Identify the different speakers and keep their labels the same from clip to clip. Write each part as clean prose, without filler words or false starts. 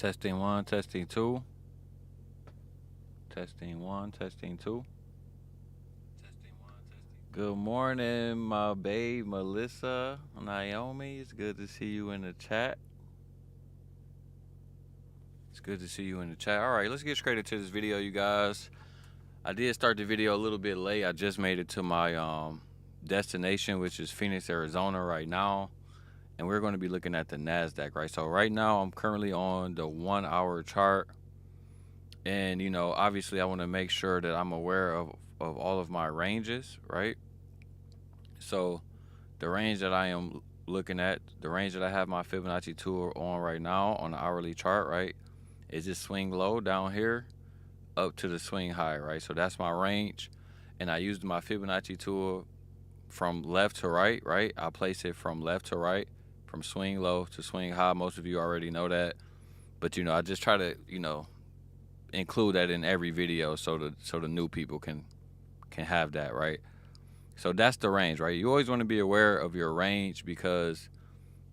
Speaker 1: Testing one, testing two. Testing one, testing two. Good morning, my babe, Melissa, Naomi. It's good to see you in the chat. It's good to see you in the chat. All right, let's get straight into this video, you guys. I did start the video a little bit late. I just made it to my destination, which is Phoenix, Arizona right now. And we're going to be looking at the Nasdaq, right? So right now I'm currently on the 1 hour chart. And, you know, obviously I want to make sure that I'm aware of all of my ranges, right? So the range that I am looking at, the range that I have my Fibonacci tool on right now on the hourly chart, right, is this swing low down here up to the swing high, right? So that's my range. And I used my Fibonacci tool from left to right, right? I place it from left to right, from swing low to swing high. Most of you already know that. But, you know, I just try to, you know, include that in every video so the new people can have that, right? So that's the range, right? You always want to be aware of your range because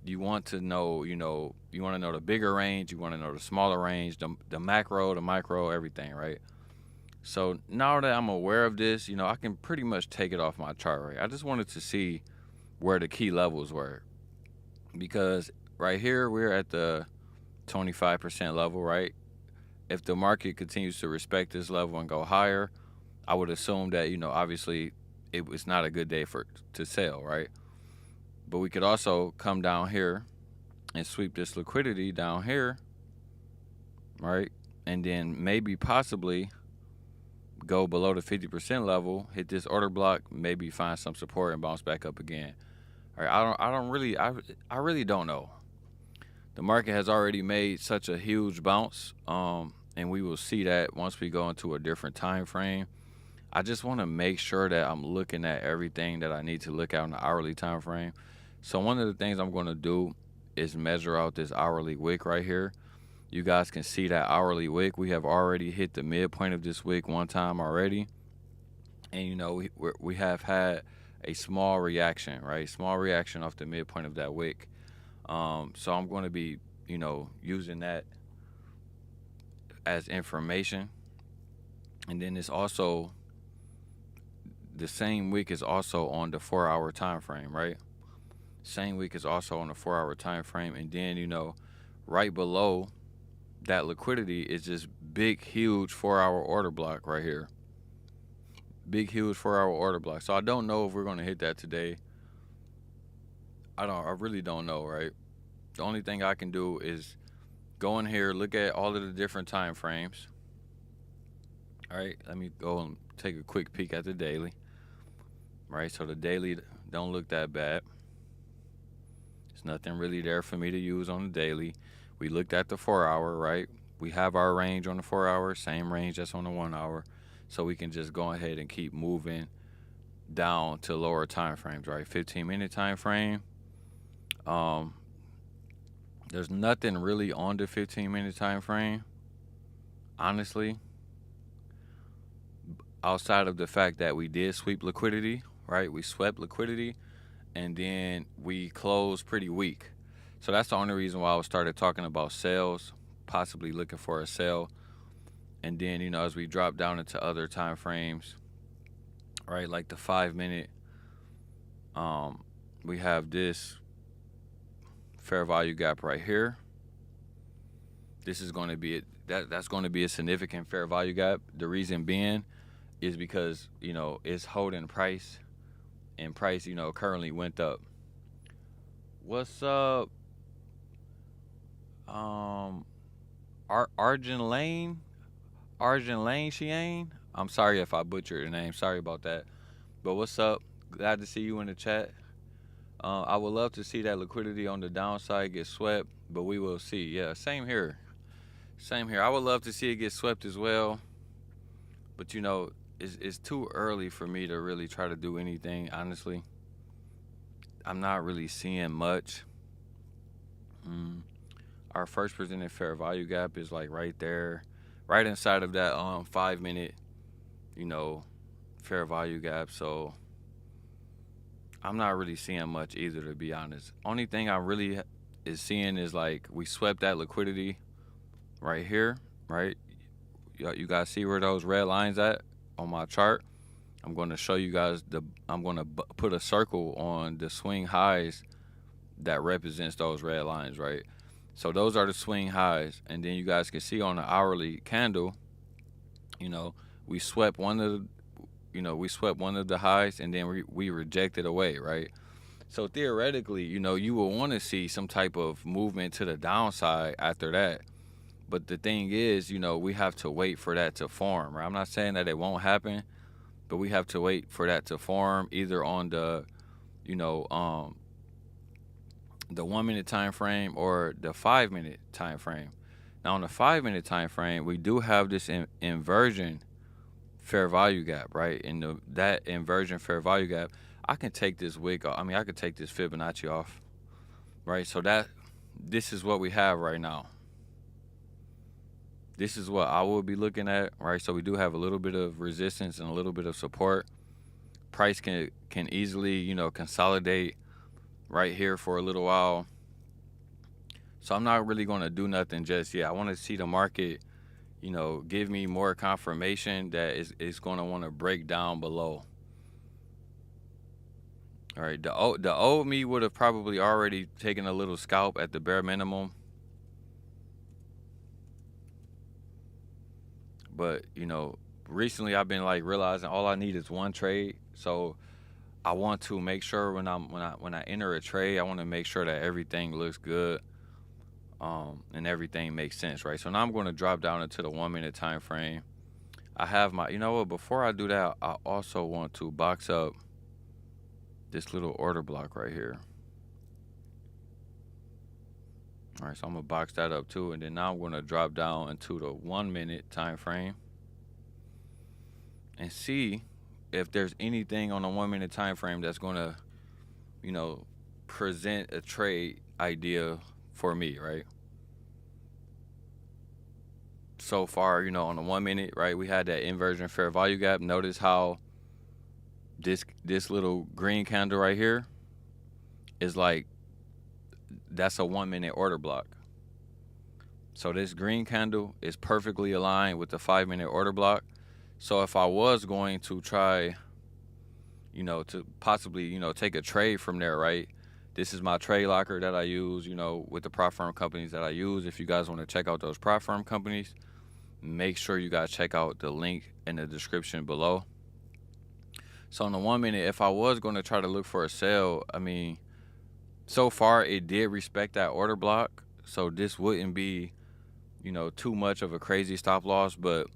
Speaker 1: you want to know, you know, you want to know the bigger range, you want to know the smaller range, the macro, the micro, everything, right? So now that I'm aware of this, you know, I can pretty much take it off my chart, right? I just wanted to see where the key levels were because right here we're at the 25% level, right? If the market continues to respect this level and go higher, I would assume that, you know, obviously it was not a good day to sell, right? But we could also come down here and sweep this liquidity down here, right? And then maybe possibly go below the 50% level, hit this order block, maybe find some support and bounce back up again. All right, I really don't know. The market has already made such a huge bounce, and we will see that once we go into a different time frame. I just want to make sure that I'm looking at everything that I need to look at in the hourly time frame. So one of the things I'm going to do is measure out this hourly wick right here. You guys can see that hourly wick. We have already hit the midpoint of this wick one time already. And, you know, we have had a small reaction, right? Small reaction off the midpoint of that wick. So I'm going to be, you know, using that as information. And then it's also, the same wick is also on the 4 hour time frame, right? Same wick is also on the 4 hour time frame. And then, you know, right below that liquidity is this big, huge 4 hour order block right here. Big, huge 4 hour order block. So I don't know if we're going to hit that today. I really don't know, right? The only thing I can do is go in here, look at all of the different time frames. All right, let me go and take a quick peek at the daily. Right, so the daily don't look that bad. There's nothing really there for me to use on the daily. We looked at the 4 hour, right? We have our range on the 4 hour, same range that's on the 1 hour. So we can just go ahead and keep moving down to lower time frames, right? 15-minute time frame. There's nothing really on the 15-minute time frame, honestly, outside of the fact that we did sweep liquidity, right? We swept liquidity, and then we closed pretty weak. So that's the only reason why I started talking about sales, possibly looking for a sell. And then, you know, as we drop down into other time frames, right, like the 5-minute, we have this fair value gap right here. This is going to be that's going to be a significant fair value gap. The reason being is because, you know, it's holding price, and price, you know, currently went up. What's up? Arjun Lane, Sheane. I'm sorry if I butchered your name. Sorry about that. But what's up? Glad to see you in the chat. I would love to see that liquidity on the downside get swept, but we will see. Yeah, same here. Same here. I would love to see it get swept as well. But, you know, it's too early for me to really try to do anything, honestly. I'm not really seeing much. Our first presented fair value gap is like right there, right inside of that 5-minute, you know, fair value gap. So I'm not really seeing much either, to be honest. Only thing I really is seeing is like we swept that liquidity right here, right? You guys see where those red lines at on my chart? I'm going to show you guys I'm going to put a circle on the swing highs that represents those red lines, right? So those are the swing highs, and then you guys can see on the hourly candle, you know, we swept one of the highs, and then we rejected away, right? So theoretically, you will want to see some type of movement to the downside after that. But the thing is, we have to wait for that to form, right? I'm not saying that it won't happen, but we have to wait for that to form either on the, the 1 minute time frame or the 5 minute time frame. Now on the 5 minute time frame, we do have this inversion fair value gap, right? And that inversion fair value gap, I can take this wick off. I could take this Fibonacci off, right? So this is what we have right now. This is what I will be looking at, right? So we do have a little bit of resistance and a little bit of support. Price can easily, consolidate right here for a little while. So I'm not really going to do nothing just yet. I want to see the market, give me more confirmation that it's going to want to break down below. All right, the old me would have probably already taken a little scalp at the bare minimum. But, recently I've been like realizing all I need is one trade. So I want to make sure when I enter a trade, I want to make sure that everything looks good, and everything makes sense, right? So now I'm going to drop down into the 1 minute time frame. I have my, before I do that, I also want to box up this little order block right here. All right, so I'm gonna box that up too, and then now I'm gonna drop down into the 1 minute time frame and see if there's anything on the 1 minute time frame that's gonna, present a trade idea for me, right? So far, on the 1 minute, right, we had that inversion fair value gap. Notice how this little green candle right here is like, that's a 1 minute order block. So this green candle is perfectly aligned with the 5 minute order block. So if I was going to try, to possibly, take a trade from there, right? This is my trade locker that I use, with the prop firm companies that I use. If you guys want to check out those prop firm companies, make sure you guys check out the link in the description below. So in the 1 minute, if I was going to try to look for a sell, so far it did respect that order block. So this wouldn't be, too much of a crazy stop loss. But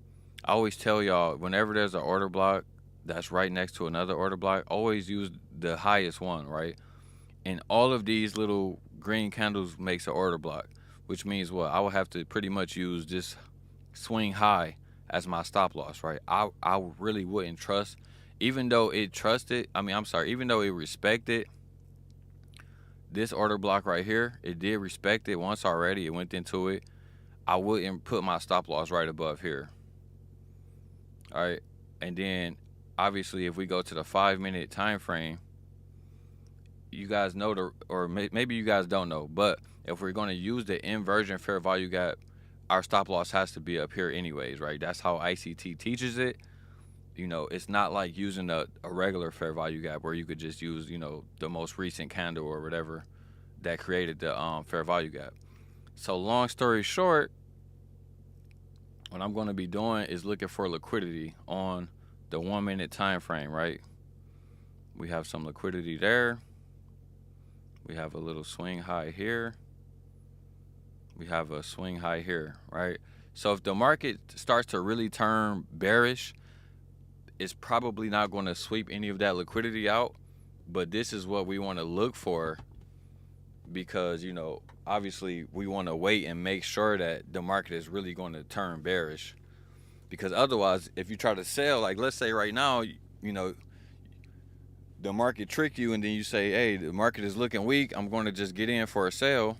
Speaker 1: I always tell y'all, whenever there's an order block that's right next to another order block, always use the highest one, right? And all of these little green candles makes an order block, which means what? I will have to pretty much use this swing high as my stop loss, right? I really wouldn't trust, even though it even though it respected this order block right here, it did respect it once already. It went into it. I wouldn't put my stop loss right above here. All right. And then obviously if we go to the 5 minute time frame, you guys know or maybe you guys don't know, but if we're going to use the inversion fair value gap, our stop loss has to be up here anyways, right? That's how ICT teaches it. It's not like using a regular fair value gap where you could just use, the most recent candle or whatever that created the fair value gap. So long story short, what I'm going to be doing is looking for liquidity on the 1 minute time frame, right? We have some liquidity there. We have a little swing high here. We have a swing high here, right? So if the market starts to really turn bearish, it's probably not going to sweep any of that liquidity out. But this is what we want to look for, because, obviously we want to wait and make sure that the market is really going to turn bearish. Because otherwise, if you try to sell, like let's say right now, the market tricked you and then you say, hey, the market is looking weak, I'm going to just get in for a sale.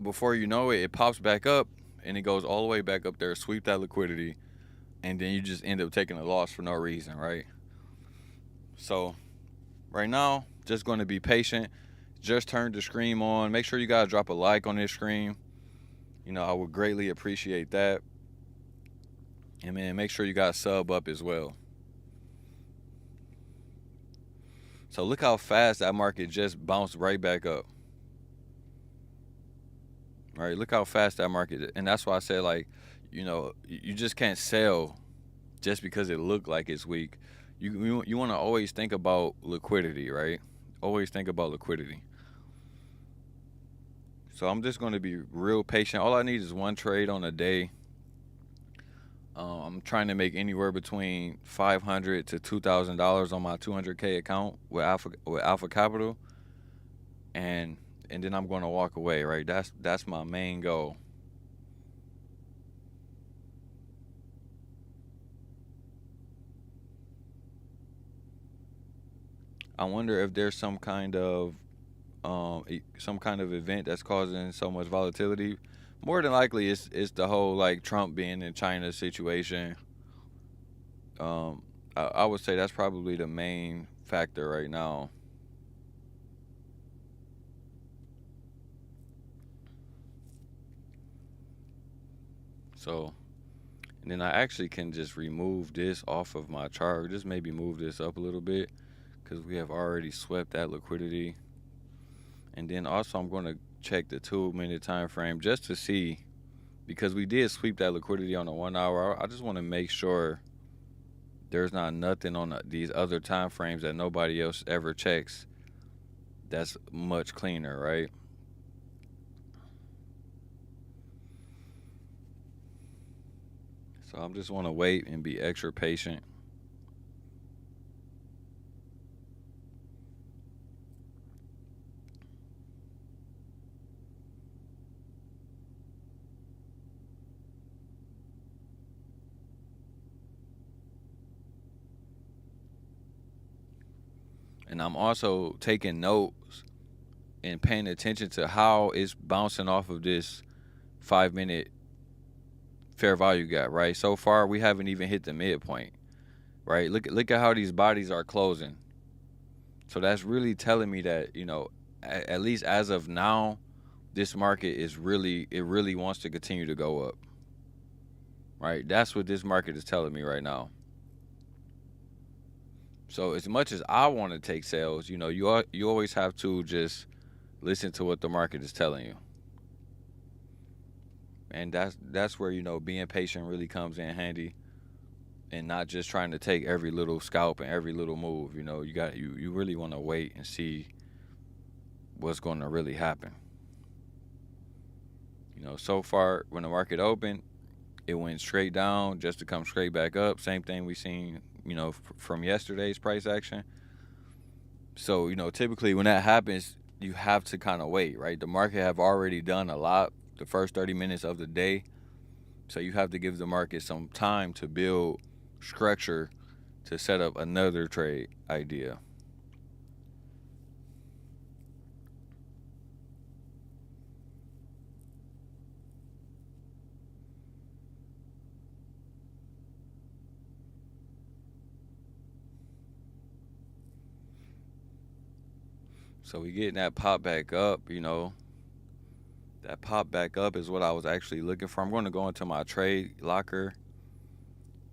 Speaker 1: Before you know it, it pops back up and it goes all the way back up there, sweep that liquidity, and then you just end up taking a loss for no reason, right? So right now, just going to be patient. Just turned the stream on. Make sure you guys drop a like on this stream. I would greatly appreciate that. And man, make sure you guys sub up as well. So look how fast that market just bounced right back up. Right? Look how fast that market, and that's why I said, like, you just can't sell just because it looked like it's weak. You want to always think about liquidity, right? Always think about liquidity. So I'm just going to be real patient. All I need is one trade on a day. I'm trying to make anywhere between $500 to $2,000 on my 200K account with Alpha Capital, and then I'm going to walk away. Right? That's my main goal. I wonder if there's some kind of event that's causing so much volatility. More than likely, it's the whole like Trump being in China situation. I would say that's probably the main factor right now. So, and then I actually can just remove this off of my chart. Just maybe move this up a little bit because we have already swept that liquidity. And then also I'm going to check the 2-minute time frame just to see, because we did sweep that liquidity on the 1 hour. I just want to make sure there's not nothing on these other time frames that nobody else ever checks that's much cleaner, right? So I just want to wait and be extra patient. And I'm also taking notes and paying attention to how it's bouncing off of this 5-minute fair value gap, right? So far, we haven't even hit the midpoint, right? Look at how these bodies are closing. So that's really telling me that, at least as of now, this market really wants to continue to go up, right? That's what this market is telling me right now. So as much as I want to take sales, you always have to just listen to what the market is telling you. And that's where, being patient really comes in handy, and not just trying to take every little scalp and every little move. You really want to wait and see what's going to really happen. So far when the market opened, it went straight down just to come straight back up. Same thing we seen, from yesterday's price action. So, typically when that happens, you have to kind of wait, right? The market have already done a lot the first 30 minutes of the day. So you have to give the market some time to build structure to set up another trade idea. So we getting that pop back up, that pop back up is what I was actually looking for. I'm going to go into my trade locker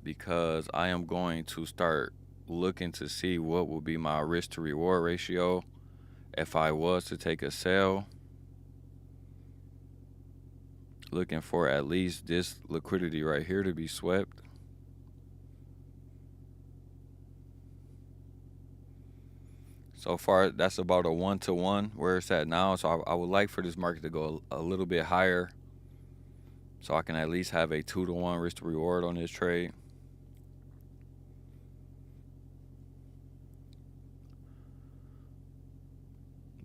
Speaker 1: because I am going to start looking to see what will be my risk to reward ratio if I was to take a sell. Looking for at least this liquidity right here to be swept. So far, that's about a 1-to-1 where it's at now. So I would like for this market to go a little bit higher, so I can at least have a 2-to-1 risk to reward on this trade.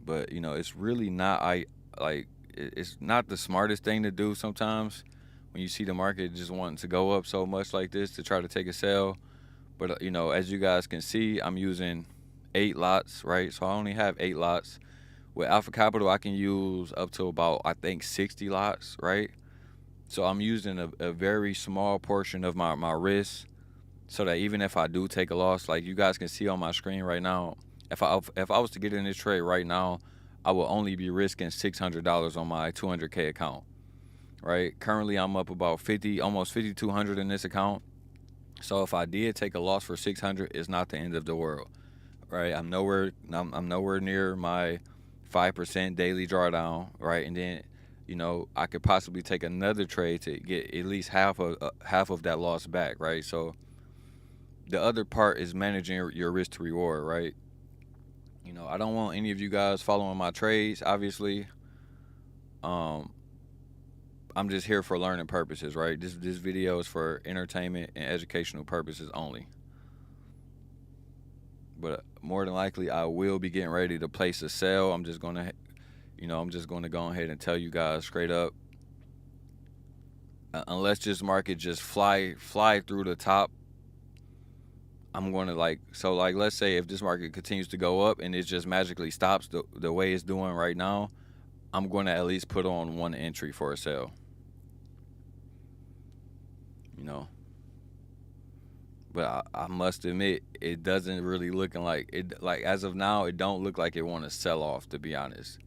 Speaker 1: But it's really not it's not the smartest thing to do sometimes when you see the market just wanting to go up so much like this to try to take a sell. But as you guys can see, I'm using 8 lots, right? So I only have 8 lots. With Alpha Capital, I can use up to about, I think, 60 lots, right? So I'm using a very small portion of my risk, so that even if I do take a loss, like you guys can see on my screen right now, if I was to get in this trade right now, I will only be risking $600 on my 200K account. right? Currently, I'm up about 50, almost 5,200 in this account. So if I did take a loss for 600, it's not the end of the world, right? I'm nowhere near my 5% daily drawdown, right? And then, I could possibly take another trade to get at least half of that loss back, right? So the other part is managing your risk to reward, right? I don't want any of you guys following my trades, obviously. Um, I'm just here for learning purposes, right? This video is for entertainment and educational purposes only. But more than likely, I will be getting ready to place a sale. I'm just gonna go ahead and tell you guys straight up. Unless this market just fly through the top, I'm gonna let's say if this market continues to go up and it just magically stops the way it's doing right now, I'm gonna at least put on one entry for a sale. But I must admit, it doesn't really looking like it. Like as of now, it don't look like it want to sell off. To be honest,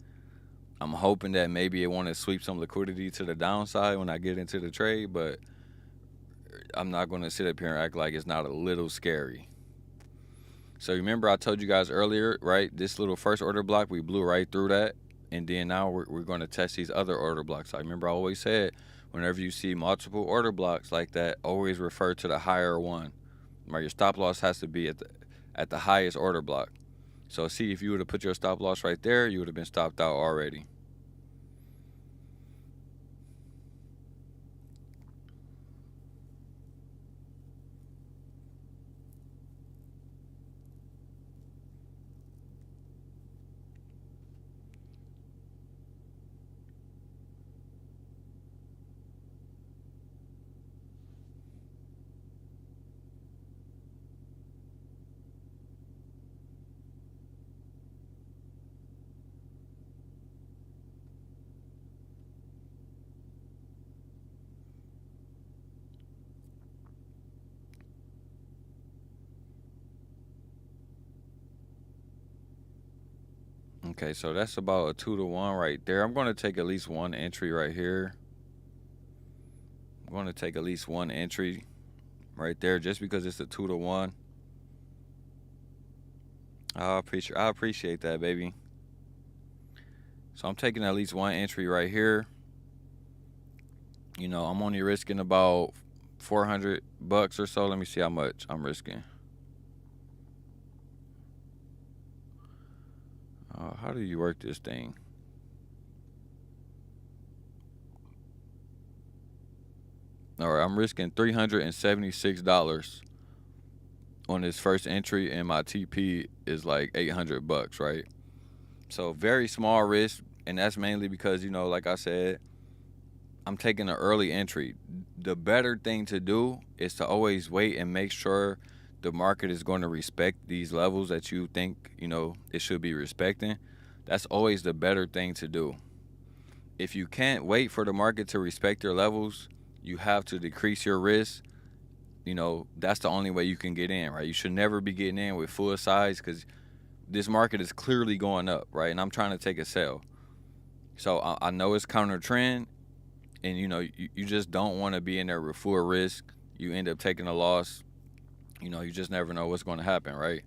Speaker 1: I'm hoping that maybe it want to sweep some liquidity to the downside when I get into the trade. But I'm not going to sit up here and act like it's not a little scary. So remember, I told you guys earlier, right? This little first order block, we blew right through that, and then now we're going to test these other order blocks. I remember I always said, whenever you see multiple order blocks like that, always refer to the higher one. Right, your stop loss has to be at the highest order block. So see, if you would have put your stop loss right there, you would have been stopped out already. Okay, so that's about a 2-to-1 right there. I'm going to take at least one entry right here. I'm going to take at least one entry right there just because it's a 2-to-1. I appreciate that, baby. So I'm taking at least one entry right here. I'm only risking about $400 or so. Let me see how much I'm risking. How do you work this thing? All right, I'm risking $376 on this first entry, and my TP is like $800, right? So very small risk, and that's mainly because like I said, I'm taking an early entry. The better thing to do is to always wait and make sure the market is going to respect these levels that you think it should be respecting. That's always the better thing to do. If you can't wait for the market to respect your levels, you have to decrease your risk. That's the only way you can get in, right? You should never be getting in with full size because this market is clearly going up, right? And I'm trying to take a sell. So I know it's counter trend, and you just don't want to be in there with full risk. You end up taking a loss. You just never know what's going to happen, right?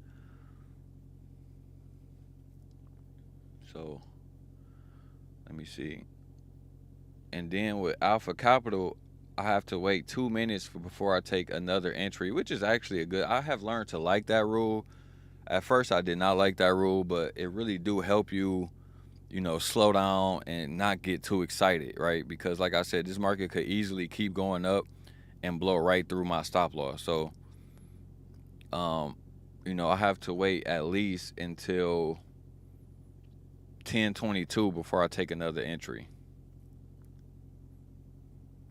Speaker 1: So let me see. And then with Alpha Capital, I have to wait 2 minutes before I take another entry, which is actually I have learned to like that rule. At first, I did not like that rule, but it really do help you, slow down and not get too excited, right? Because like I said, this market could easily keep going up and blow right through my stop loss. So, I have to wait at least until 10:22 before I take another entry.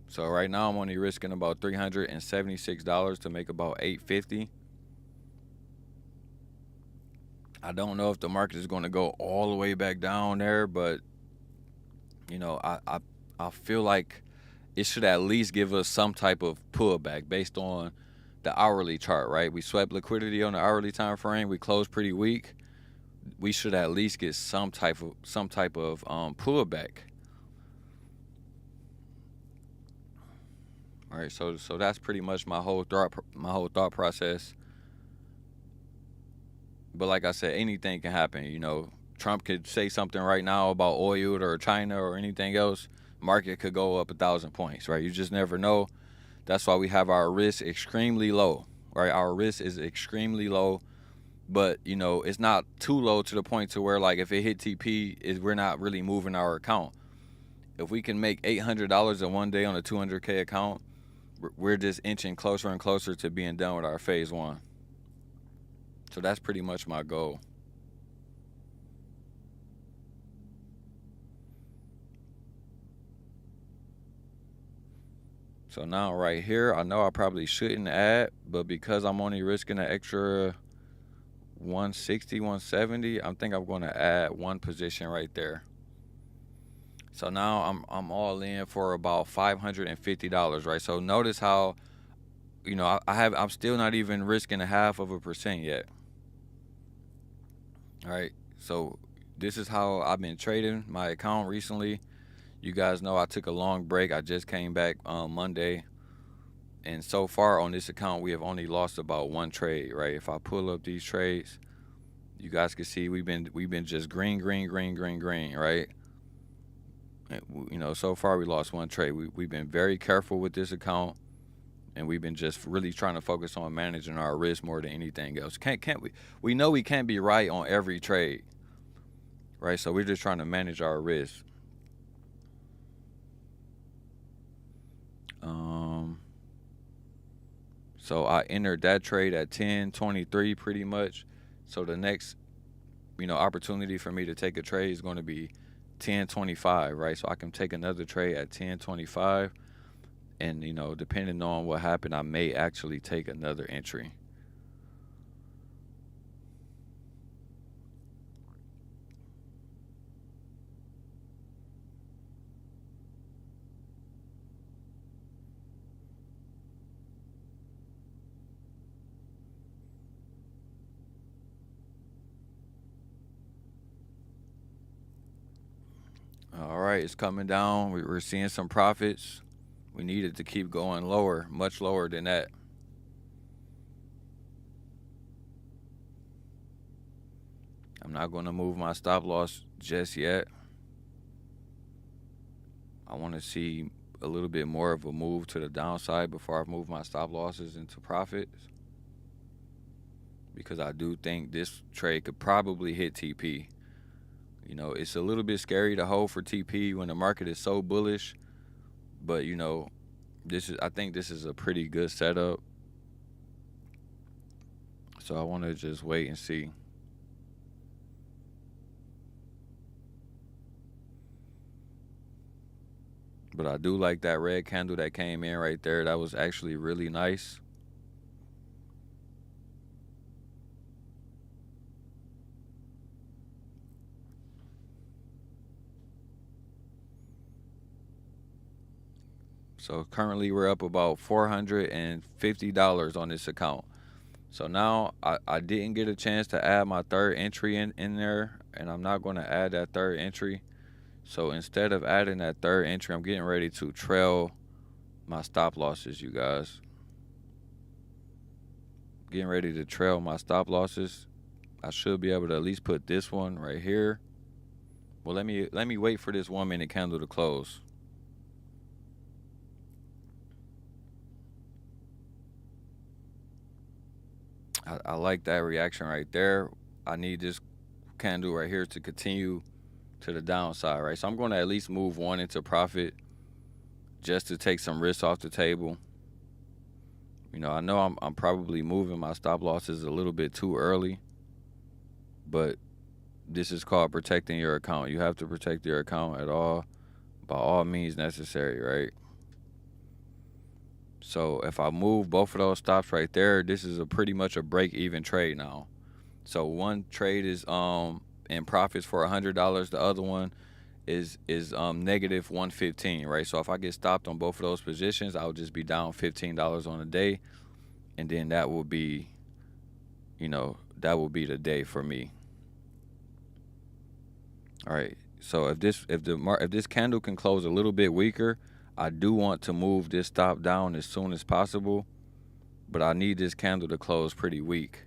Speaker 1: So right now I'm only risking about $376 to make about $850. I don't know if the market is going to go all the way back down there, but I feel like it should at least give us some type of pullback based on the hourly chart, right? We swept liquidity on the hourly time frame. We closed pretty weak. We should at least get some type of pullback. All right, so that's pretty much my whole thought process. But like I said, anything can happen. You know, Trump could say something right now about oil or China or anything else. Market could go up 1,000 points, right? You just never know. That's why we have our risk extremely low, right? Our risk is extremely low, but you know it's not too low to the point to where like if it hit TP, is we're not really moving our account. If we can make $800 in one day on a 200K account, we're just inching closer and closer to being done with our phase one. So that's pretty much my goal. So now right here, I know I probably shouldn't add, but because I'm only risking an extra 160, 170, I think I'm going to add one position right there. So now I'm all in for about $550, right? So notice how, you know, I'm still not even risking 0.5% yet. All right. So this is how I've been trading my account recently. You guys know I took a long break. I just came back on Monday. And so far on this account, we have only lost about one trade, right? If I pull up these trades, you guys can see we've been just green, right? And, you know, so far we lost one trade. We've been very careful with this account, and we've been just really trying to focus on managing our risk more than anything else. Can't we? We know we can't be right on every trade, right? So we're just trying to manage our risk. So I entered that trade at 10.23 pretty much. So the next, you know, opportunity for me to take a trade is going to be 10.25, right? So I can take another trade at 10.25, and you know, depending on what happened, I may actually take another entry. All right, it's coming down. We're seeing some profits. We needed to keep going lower, much lower than that. I'm not going to move my stop loss just yet. I want to see a little bit more of a move to the downside before I move my stop losses into profits, because I do think this trade could probably hit TP. You know, it's a little bit scary to hold for TP when the market is so bullish, but you know, I think this is a pretty good setup. So I want to just wait and see. But I do like that red candle that came in right there. That was actually really nice. So currently we're up about $450 on this account. So now I didn't get a chance to add my third entry in there, and I'm not going to add that third entry. So instead of adding that third entry, I'm getting ready to trail my stop losses, you guys. Getting ready to trail my stop losses. I should be able to at least put this one right here. Well, let me wait for this 1 minute candle to close. I like that reaction right there. I need this candle right here to continue to the downside, right? So I'm going to at least move one into profit just to take some risk off the table. You know, I know I'm probably moving my stop losses a little bit too early, but this is called protecting your account. You have to protect your account by all means necessary, right? So if I move both of those stops right there, this is pretty much a break-even trade now. So one trade is in profits for $100. The other one is negative 115, right? So if I get stopped on both of those positions, I'll just be down $15 on a day, and then that will be, you know, that will be the day for me. All right. So if this candle can close a little bit weaker, I do want to move this stop down as soon as possible, but I need this candle to close pretty weak.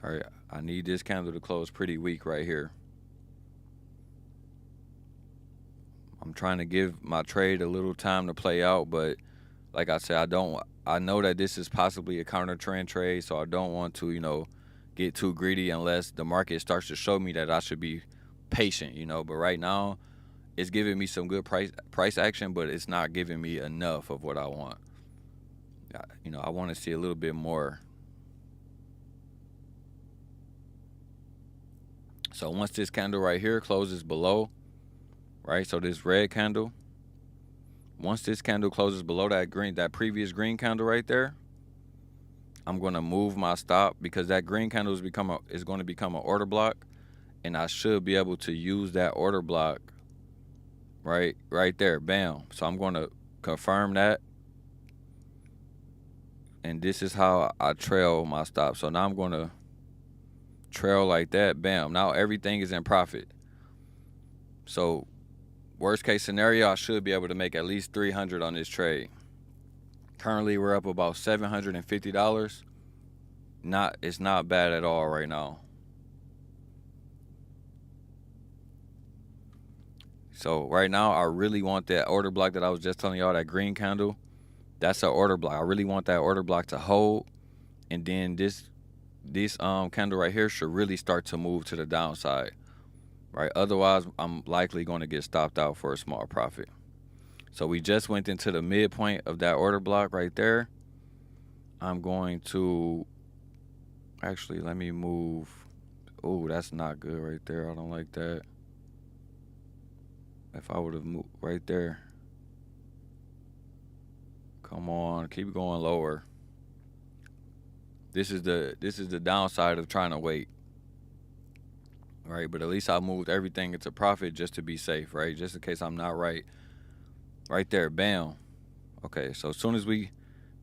Speaker 1: All right, I need this candle to close pretty weak right here. I'm trying to give my trade a little time to play out, but like I said, I know that this is possibly a counter trend trade, so I don't want to, get too greedy unless the market starts to show me that I should be patient, but right now it's giving me some good price action, but it's not giving me enough of what I want. I want to see a little bit more. So once this candle right here closes below, right? So this red candle, once this candle closes below that previous green candle right there, I'm going to move my stop because that green candle is going to become an order block, and I should be able to use that order block right there. Bam. So I'm going to confirm that, and this is how I trail my stop. So now I'm going to trail like that. Bam. Now everything is in profit. So worst case scenario, I should be able to make at least $300 on this trade. Currently, we're up about $750. It's not bad at all right now. So right now, I really want that order block that I was just telling y'all, that green candle. That's an order block. I really want that order block to hold, and then this candle right here should really start to move to the downside, right? Otherwise, I'm likely going to get stopped out for a small profit. So we just went into the midpoint of that order block right there. I'm going to actually, let me move. Oh, that's not good right there. I don't like that. If I would have moved right there. Come on, keep going lower. This is the downside of trying to wait. Right, but at least I moved everything into profit just to be safe, right? Just in case I'm not right. Right there, bam. Okay, so as soon as we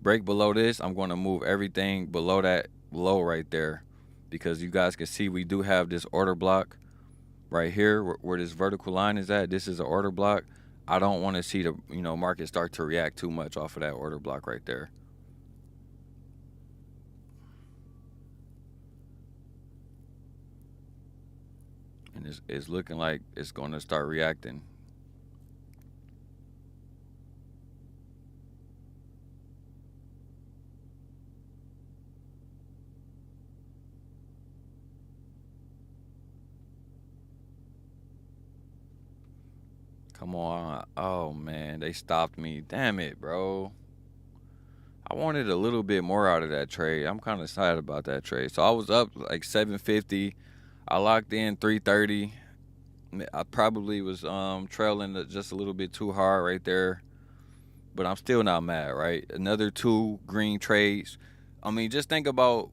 Speaker 1: break below this, I'm going to move everything below that low right there, because you guys can see we do have this order block right here where this vertical line is at. This is an order block. I don't want to see the market start to react too much off of that order block right there. And it's looking like it's going to start reacting. Come on. Oh, man. They stopped me. Damn it, bro. I wanted a little bit more out of that trade. I'm kind of sad about that trade. So I was up like 750. I locked in 330. I probably was trailing just a little bit too hard right there. But I'm still not mad, right? Another 2 green trades. I mean, just think about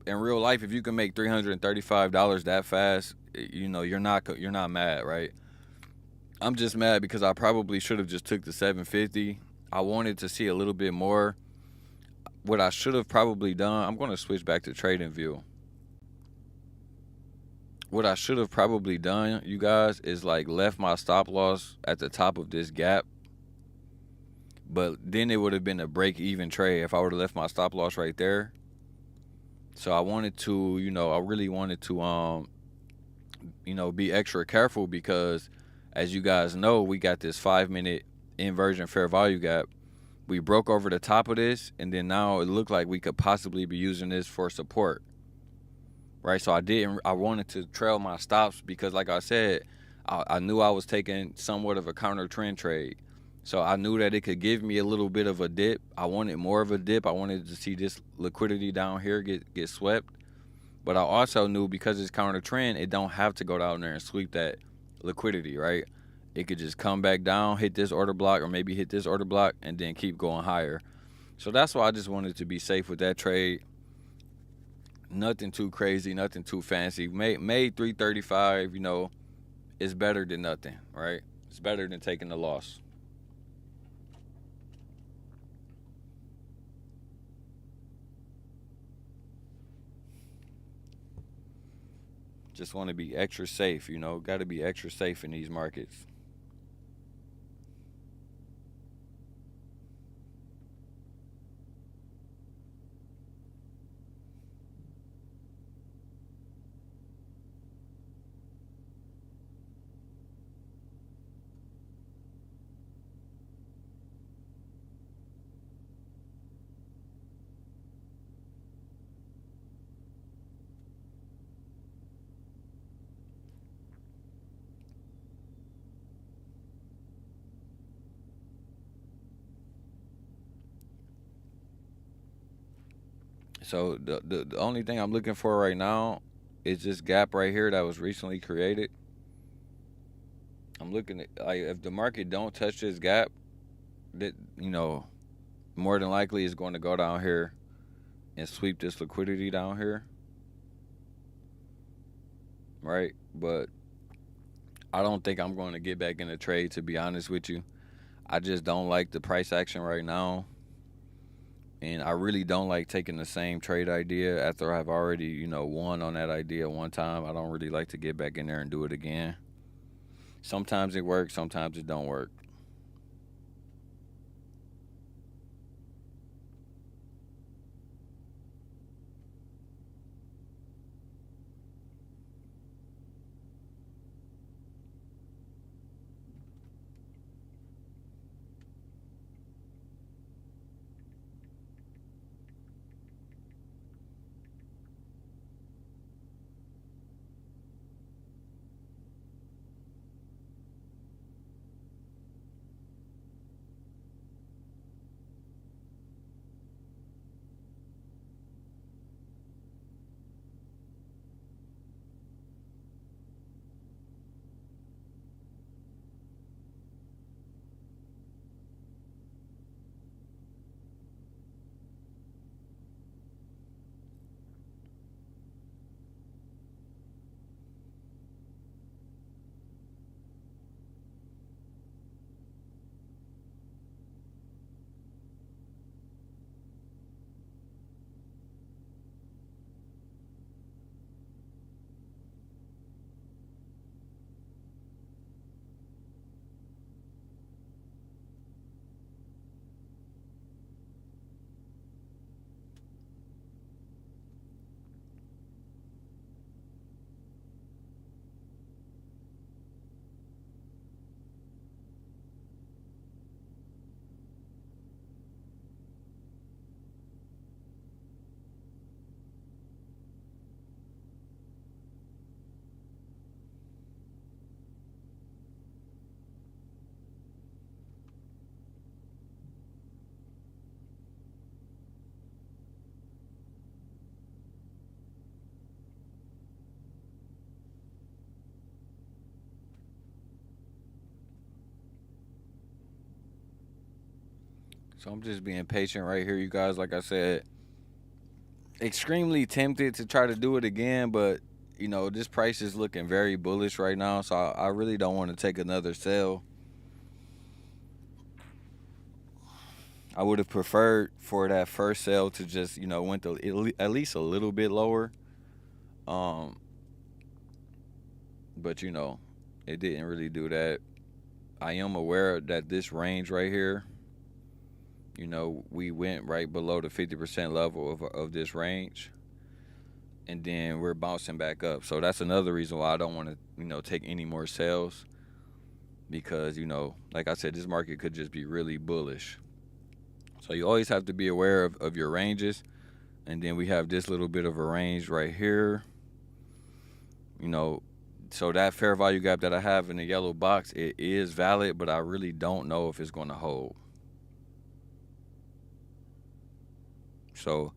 Speaker 1: in real life, if you can make $335 that fast, you're not mad, right? I'm just mad because I probably should have just took the 750. I wanted to see a little bit more. What I should have probably done, I'm going to switch back to trading view. What I should have probably done, you guys, is like left my stop loss at the top of this gap. But then it would have been a break-even trade if I would have left my stop loss right there. So I wanted to, I really wanted to, be extra careful because, as you guys know, we got this 5-minute inversion fair value gap. We broke over the top of this, and then now it looked like we could possibly be using this for support, right? So I wanted to trail my stops because, like I said, I knew I was taking somewhat of a counter trend trade. So I knew that it could give me a little bit of a dip. I wanted more of a dip. I wanted to see this liquidity down here get swept. But I also knew because it's counter trend, it don't have to go down there and sweep that liquidity, right? It could just come back down, hit this order block, or maybe hit this order block, and then keep going higher. So that's why I just wanted to be safe with that trade. Nothing too crazy, nothing too fancy. Made 335, it's better than nothing, right? It's better than taking the loss. Just want to be extra safe, you know. Got to be extra safe in these markets. So the only thing I'm looking for right now is this gap right here that was recently created. I'm looking at, like, if the market don't touch this gap, that, you know, more than likely is going to go down here and sweep this liquidity down here, right? But I don't think I'm going to get back in the trade, to be honest with you. I just don't like the price action right now. And I really don't like taking the same trade idea after I've already, you know, won on that idea one time. I don't really like to get back in there and do it again. Sometimes it works, sometimes it don't work. So I'm just being patient right here, you guys. Like I said, extremely tempted to try to do it again, but you know, this price is looking very bullish right now, so I really don't want to take another sell. I would have preferred for that first sell to just, you know, went to at least a little bit lower. Um, but you know, it didn't really do that. I am aware that this range right here, you know, we went right below the 50% level of this range, and then we're bouncing back up. So that's another reason why I don't want to, you know, take any more sales, because, you know, like I said, this market could just be really bullish. So you always have to be aware of your ranges. And then we have this little bit of a range right here. You know, so that fair value gap that I have in the yellow box, it is valid, but I really don't know if it's going to hold. So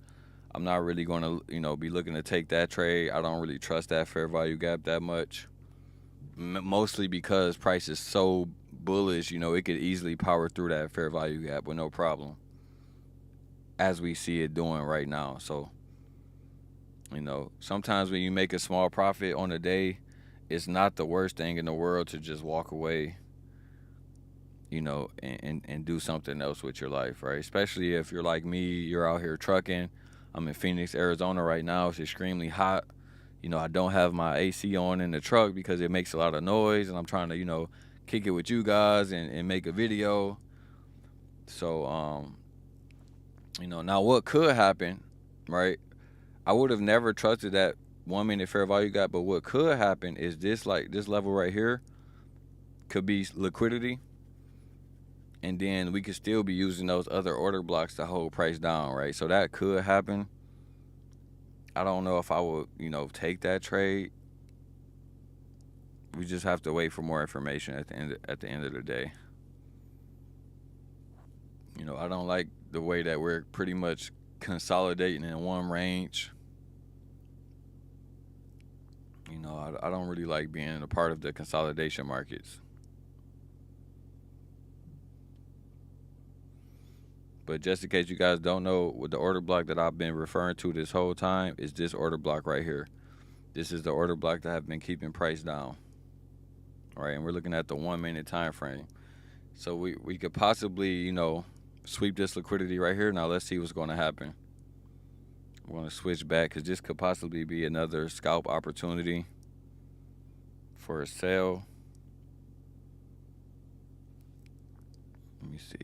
Speaker 1: I'm not really going to, you know, be looking to take that trade. I don't really trust that fair value gap that much. Mostly because price is so bullish, you know, it could easily power through that fair value gap with no problem, as we see it doing right now. So, you know, sometimes when you make a small profit on a day, it's not the worst thing in the world to just walk away, you know, and do something else with your life, right? Especially if you're like me, you're out here trucking. I'm in Phoenix, Arizona right now. It's extremely hot. You know, I don't have my AC on in the truck because it makes a lot of noise, and I'm trying to, you know, kick it with you guys and make a video. So, you know, now what could happen, right? I would have never trusted that 1 minute fair value gap, but what could happen is this, like this level right here could be liquidity, and then we could still be using those other order blocks to hold price down, right? So that could happen. I don't know if I would, you know, take that trade. We just have to wait for more information at the end of the day. You know, I don't like the way that we're pretty much consolidating in one range. You know, I don't really like being a part of the consolidation markets. But just in case you guys don't know, what the order block that I've been referring to this whole time is this order block right here. This is the order block that I've been keeping price down. All right, and we're looking at the 1 minute time frame. So we could possibly, you know, sweep this liquidity right here. Now let's see what's going to happen. I'm going to switch back because this could possibly be another scalp opportunity for a sale. Let me see.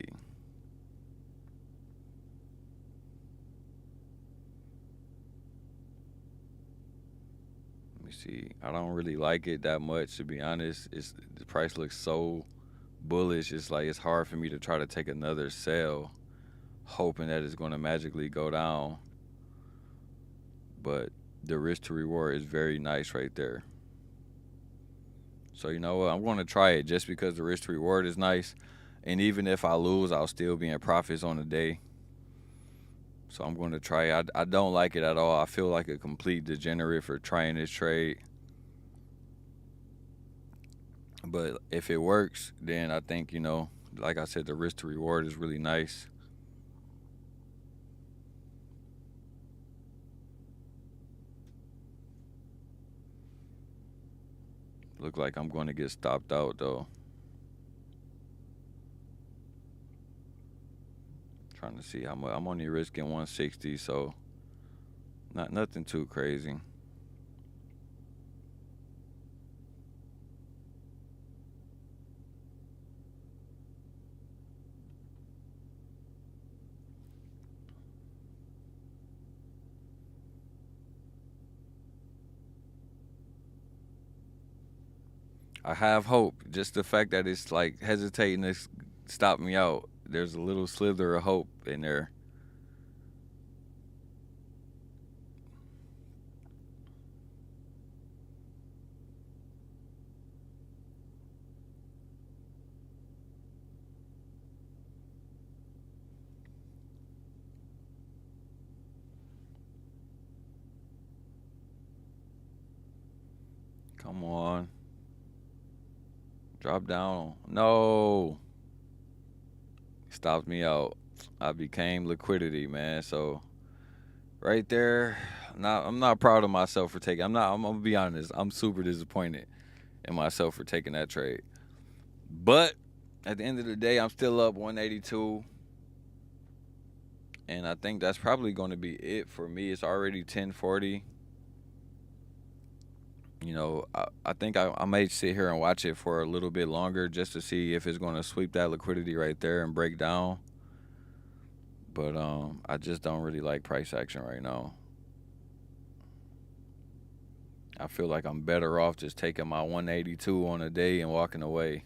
Speaker 1: Let me see. I don't really like it that much, to be honest. The price looks so bullish. It's like it's hard for me to try to take another sell, hoping that it's going to magically go down. But the risk to reward is very nice right there. So you know what? I'm going to try it just because the risk to reward is nice. And even if I lose, I'll still be in profits on the day. So I'm going to try it. I don't like it at all. I feel like a complete degenerate for trying this trade. But if it works, then I think, you know, like I said, the risk to reward is really nice. Look like I'm going to get stopped out though. Trying to see how much. I'm only risking 160, so nothing too crazy. I have hope. Just the fact that it's like hesitating to stop me out. There's a little slither of hope in there. Come on. Drop down. No. Stopped me out. I became liquidity, man. So right there, I'm not proud of myself for taking. I'm gonna be honest. I'm super disappointed in myself for taking that trade. But at the end of the day, I'm still up 182. And I think that's probably going to be it for me. It's already 10:40. You know, I think I may sit here and watch it for a little bit longer just to see if it's going to sweep that liquidity right there and break down. But I just don't really like price action right now. I feel like I'm better off just taking my 182 on a day and walking away.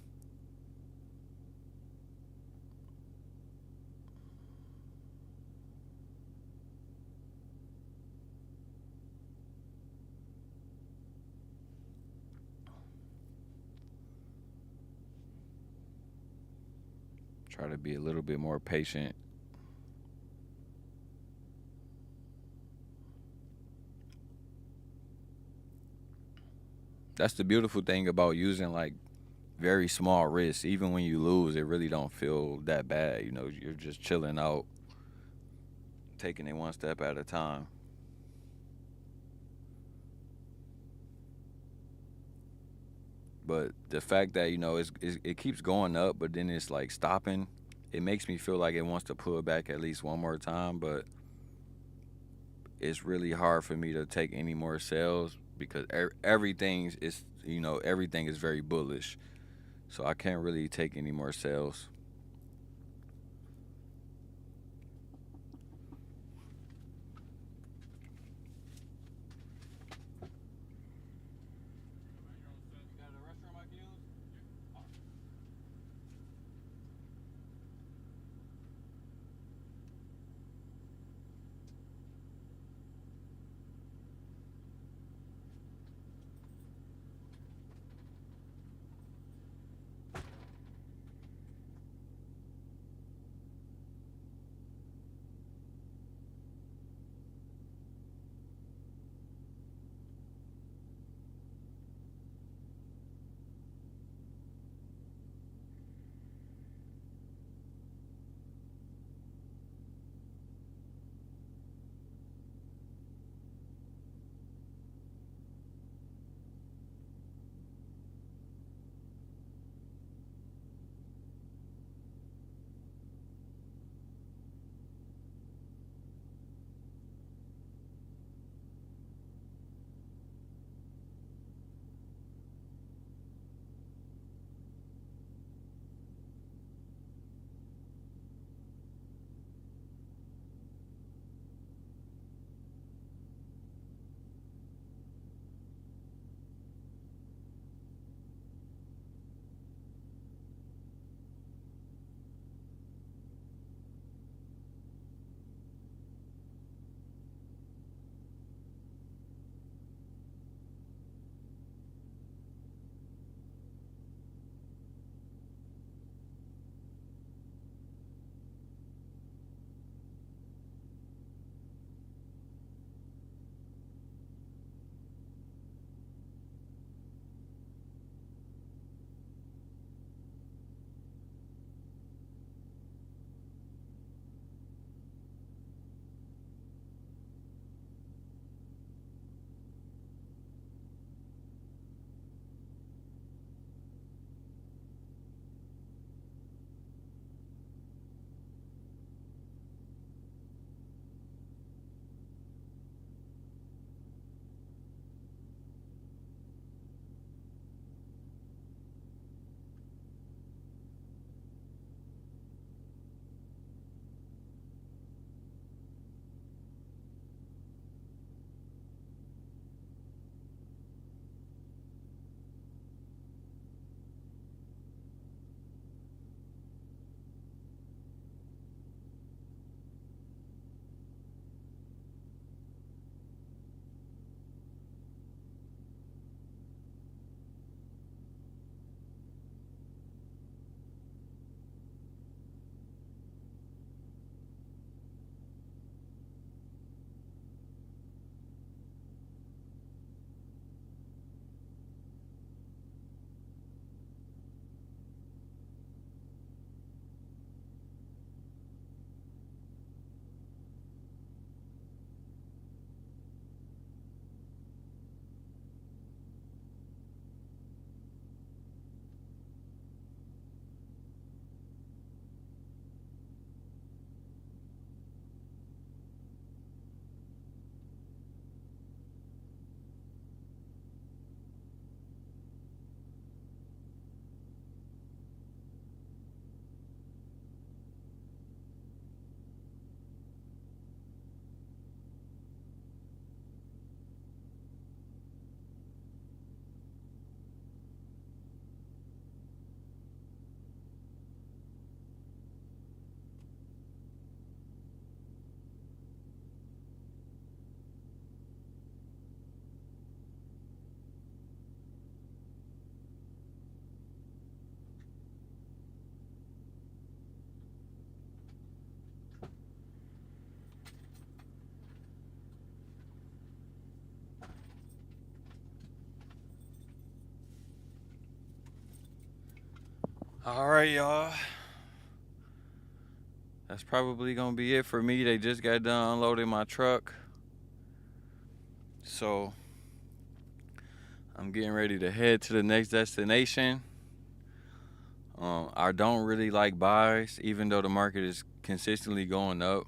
Speaker 1: Try to be a little bit more patient. That's the beautiful thing about using like very small risks. Even when you lose, it really don't feel that bad. You know, you're just chilling out, taking it one step at a time. But the fact that, you know, it keeps going up, but then it's like stopping, it makes me feel like it wants to pull back at least one more time. But it's really hard for me to take any more sales because everything is, everything is very bullish. So I can't really take any more sales. All right, y'all. That's probably gonna be it for me. They just got done unloading my truck, so I'm getting ready to head to the next destination. I don't really like buys, even though the market is consistently going up.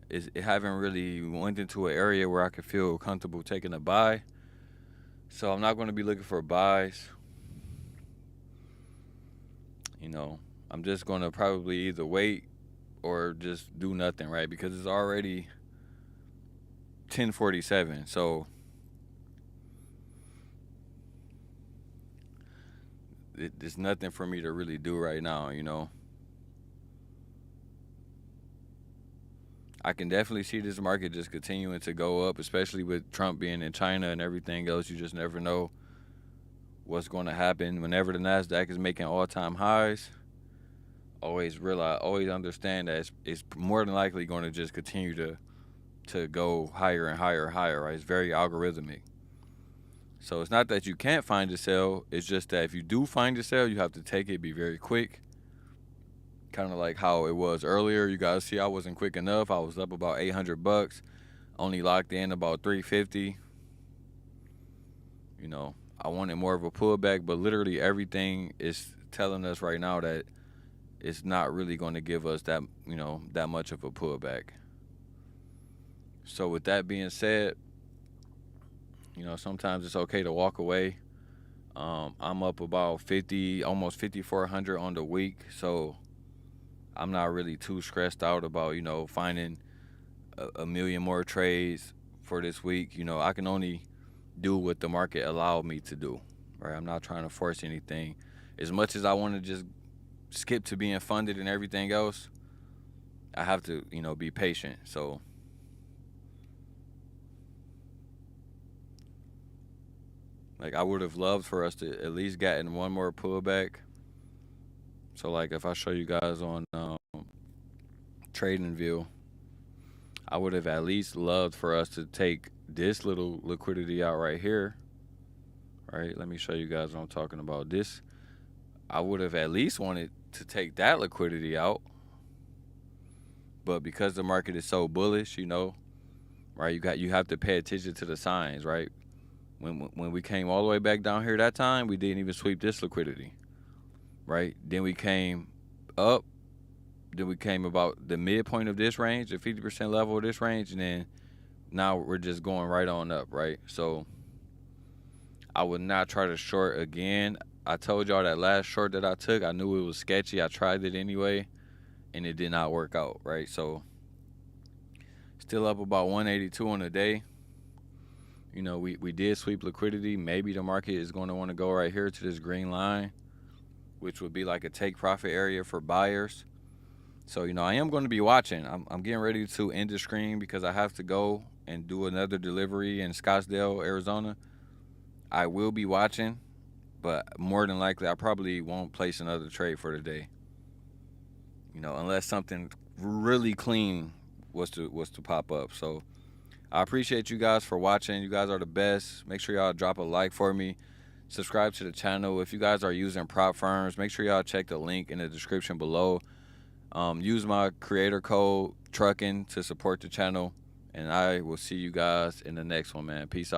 Speaker 1: It haven't really went into an area where I could feel comfortable taking a buy. So I'm not going to be looking for buys. You know, I'm just going to probably either wait or just do nothing, right? Because it's already 10:47. So there's nothing for me to really do right now, you know. I can definitely see this market just continuing to go up, especially with Trump being in China and everything else. You just never know what's going to happen. Whenever the Nasdaq is making all-time highs, always understand that it's more than likely going to just continue to go higher and higher and higher. Right? It's very algorithmic. So it's not that you can't find a sell. It's just that if you do find a sell, you have to take it, be very quick. Kind of like how it was earlier. You guys see I wasn't quick enough. I was up about $800. Only locked in about 350. You know, I wanted more of a pullback, but literally everything is telling us right now that it's not really going to give us that, you know, that much of a pullback. So with that being said, you know, sometimes it's okay to walk away. I'm up about 50, almost 5,400 on the week, so I'm not really too stressed out about, you know, finding a million more trades for this week. You know, I can only do what the market allowed me to do, right? I'm not trying to force anything. As much as I want to just skip to being funded and everything else, I have to, you know, be patient. So like I would have loved for us to at least gotten one more pullback. So like if I show you guys on Trading View, I would have at least loved for us to take this little liquidity out right here. Right? Let me show you guys what I'm talking about. This, I would have at least wanted to take that liquidity out. But because the market is so bullish, you know, right? You have to pay attention to the signs, right? When we came all the way back down here that time, we didn't even sweep this liquidity, right? Then we came up. Then we came about the midpoint of this range, the 50% level of this range, and then now we're just going right on up, right? So I would not try to short again. I told y'all that last short that I took, I knew it was sketchy. I tried it anyway, and it did not work out, right? So still up about 182 on the day. You know, we did sweep liquidity. Maybe the market is going to want to go right here to this green line, which would be like a take profit area for buyers. So, you know, I am going to be watching. I'm getting ready to end the screen because I have to go and do another delivery in Scottsdale, Arizona. I will be watching, but more than likely I probably won't place another trade for the day. You know, unless something really clean was to pop up. So I appreciate you guys for watching. You guys are the best. Make sure y'all drop a like for me. Subscribe to the channel. If you guys are using prop firms, make sure y'all check the link in the description below. Use my creator code TRUCKING to support the channel. And I will see you guys in the next one, man. Peace out.